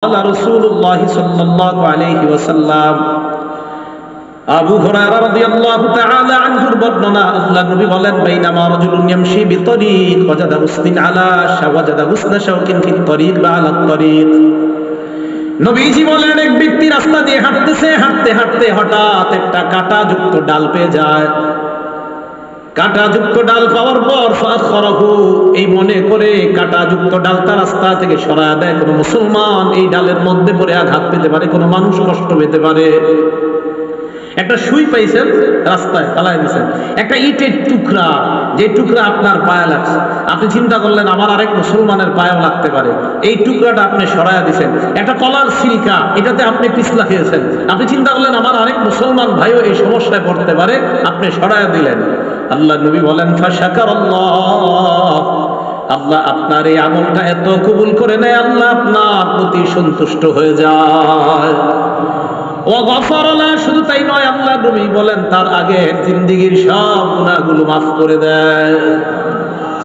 রাসূলুল্লাহ সাল্লাল্লাহু আলাইহি ওয়াসাল্লাম আবু হুরায়রা রাদিয়াল্লাহু তাআলা আনহুর বর্ণনা, আল্লাহর নবী বলেন, বাইনামা রাজুলুন ইয়ামশি বিতরিক ওয়াজাদা হুসনিন আলা শাওয়াজাদা হুসনা শাওকিন ফিত তরিক বা আলা তরিক। নবীজি বলেন, এক ব্যক্তি রাস্তা দিয়ে হাঁটতেছে, হাঁটতে হাঁটতে হঠাৎ একটা কাঁটাযুক্ত ডাল পেয়ে যায়। কাঁটাযুক্ত ডাল পাওয়ার পর ফাখরাহু, এই মনে করে কাঁটাযুক্ত ডালটা রাস্তা থেকে সরায় দেয়। কোনো মুসলমান এই ডালের মধ্যে পড়ে আঘাত পেতে পারে, কোনো মানুষ কষ্ট পেতে পারে। একটা সুই পাইছেন, রাস্তায় ফালাই দিয়েছেন, একটা ইটের টুকরা, যে টুকরা আপনার পায়ে লাগছে, আপনি চিন্তা করলেন আমার আরেক মুসলমানের পায়েও লাগতে পারে, এই টুকরাটা আপনি সরাইয়া দিয়েছেন। একটা কলার সিলকা, এটাতে আপনি পিছলা খেয়েছেন, আপনি চিন্তা করলেন আমার আরেক মুসলমান ভাইও এই সমস্যায় পড়তে পারে, আপনি সরাইয়া দিলেন। আল্লাহ নবী বলেন, ফাশাকারাল্লাহ, আল্লাহ আপনার এই আমলটা এত কবুল করে নেয়, আল্লাহ আপনার প্রতি সন্তুষ্ট হয়ে যায়। শুধু তাই নয়, আল্লাহ নবী বলেন তার আগে জিন্দেগীর সব গুনাহগুলো মাফ করে দেয়।